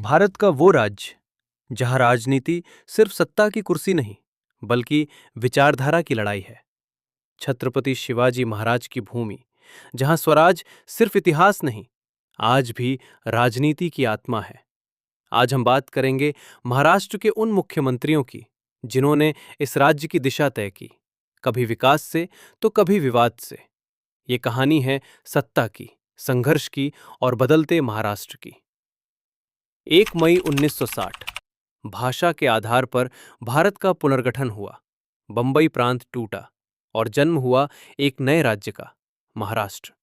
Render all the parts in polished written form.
भारत का वो राज्य जहां राजनीति सिर्फ सत्ता की कुर्सी नहीं बल्कि विचारधारा की लड़ाई है। छत्रपति शिवाजी महाराज की भूमि जहां स्वराज सिर्फ इतिहास नहीं, आज भी राजनीति की आत्मा है। आज हम बात करेंगे महाराष्ट्र के उन मुख्यमंत्रियों की जिन्होंने इस राज्य की दिशा तय की, कभी विकास से तो कभी विवाद से। ये कहानी है सत्ता की, संघर्ष की और बदलते महाराष्ट्र की। 1 मई 1960 भाषा के आधार पर भारत का पुनर्गठन हुआ। बंबई प्रांत टूटा और जन्म हुआ एक नए राज्य का, महाराष्ट्र।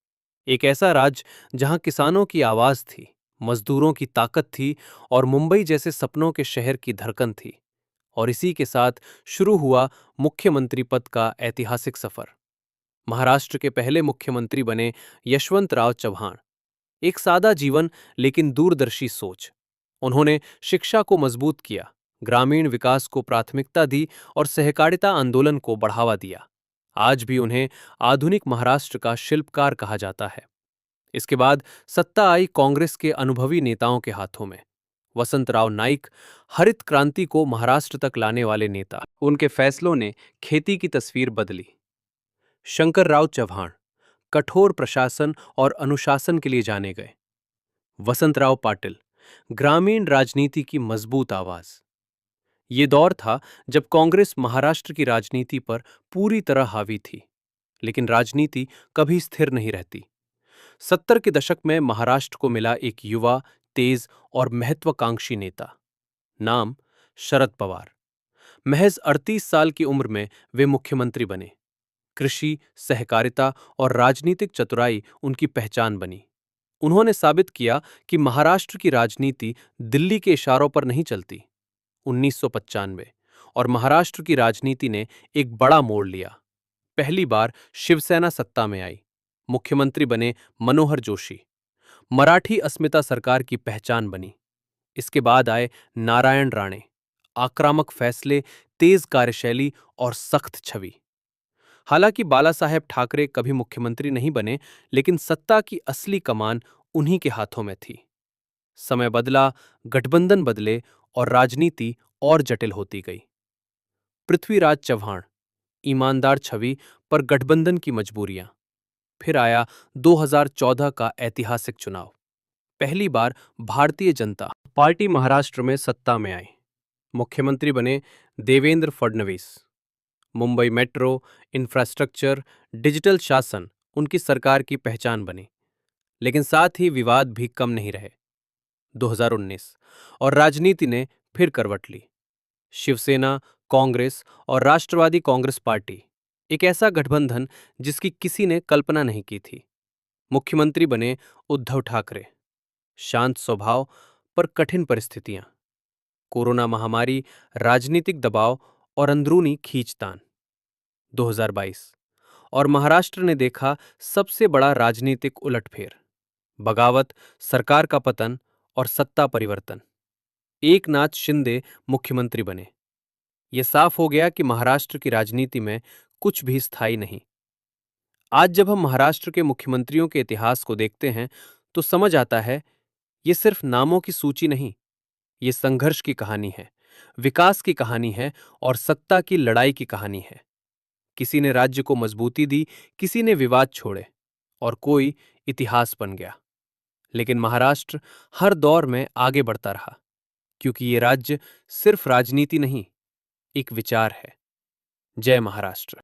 एक ऐसा राज्य जहां किसानों की आवाज थी, मजदूरों की ताकत थी और मुंबई जैसे सपनों के शहर की धड़कन थी। और इसी के साथ शुरू हुआ मुख्यमंत्री पद का ऐतिहासिक सफर। महाराष्ट्र के पहले मुख्यमंत्री बने यशवंतराव चव्हाण। एक सादा जीवन लेकिन दूरदर्शी सोच। उन्होंने शिक्षा को मजबूत किया, ग्रामीण विकास को प्राथमिकता दी और सहकारिता आंदोलन को बढ़ावा दिया। आज भी उन्हें आधुनिक महाराष्ट्र का शिल्पकार कहा जाता है। इसके बाद सत्ता आई कांग्रेस के अनुभवी नेताओं के हाथों में। वसंतराव नाइक, हरित क्रांति को महाराष्ट्र तक लाने वाले नेता। उनके फैसलों ने खेती की तस्वीर बदली। शंकरराव चव्हाण कठोर प्रशासन और अनुशासन के लिए जाने गए। वसंतराव पाटिल, ग्रामीण राजनीति की मजबूत आवाज। ये दौर था जब कांग्रेस महाराष्ट्र की राजनीति पर पूरी तरह हावी थी, लेकिन राजनीति कभी स्थिर नहीं रहती। 70 के दशक में महाराष्ट्र को मिला एक युवा, तेज और महत्वाकांक्षी नेता। नाम शरद पवार। महज 38 साल की उम्र में वे मुख्यमंत्री बने। कृषि, सहकारिता और राजनीतिक चतुराई उनकी पहचान बनी। उन्होंने साबित किया कि महाराष्ट्र की राजनीति दिल्ली के इशारों पर नहीं चलती। 1995 और महाराष्ट्र की राजनीति ने एक बड़ा मोड़ लिया। पहली बार शिवसेना सत्ता में आई। मुख्यमंत्री बने मनोहर जोशी। मराठी अस्मिता सरकार की पहचान बनी। इसके बाद आए नारायण राणे। आक्रामक फैसले, तेज कार्यशैली और सख्त छवि। हालांकि बाला साहेब ठाकरे कभी मुख्यमंत्री नहीं बने, लेकिन सत्ता की असली कमान उन्हीं के हाथों में थी। समय बदला, गठबंधन बदले और राजनीति और जटिल होती गई। पृथ्वीराज चव्हाण, ईमानदार छवि पर गठबंधन की मजबूरियां। फिर आया 2014 का ऐतिहासिक चुनाव। पहली बार भारतीय जनता पार्टी महाराष्ट्र में सत्ता में आई। मुख्यमंत्री बने Devendra Fadnavis. Mumbai metro, infrastructure, digital शासन उनकी सरकार की पहचान बने। लेकिन साथ ही विवाद भी कम नहीं रहे। 2019 और राजनीति ने फिर करवट ली। शिवसेना, कांग्रेस और राष्ट्रवादी कांग्रेस पार्टी, एक ऐसा गठबंधन जिसकी किसी ने कल्पना नहीं की थी। मुख्यमंत्री बने उद्धव ठाकरे। शांत स्वभाव पर कठिन परिस्थितियां, कोरोना महामारी, राजनीतिक दबाव और अंदरूनी खींचतान। 2022 और महाराष्ट्र ने देखा सबसे बड़ा राजनीतिक उलटफेर। बगावत, सरकार का पतन और सत्ता परिवर्तन। एकनाथ शिंदे मुख्यमंत्री बने। यह साफ हो गया कि महाराष्ट्र की राजनीति में कुछ भी स्थायी नहीं। आज जब हम महाराष्ट्र के मुख्यमंत्रियों के इतिहास को देखते हैं तो समझ आता है, ये सिर्फ नामों की सूची नहीं, ये संघर्ष की कहानी है, विकास की कहानी है और सत्ता की लड़ाई की कहानी है। किसी ने राज्य को मजबूती दी, किसी ने विवाद छोड़े और कोई इतिहास बन गया। लेकिन महाराष्ट्र हर दौर में आगे बढ़ता रहा, क्योंकि ये राज्य सिर्फ राजनीति नहीं, एक विचार है। जय महाराष्ट्र।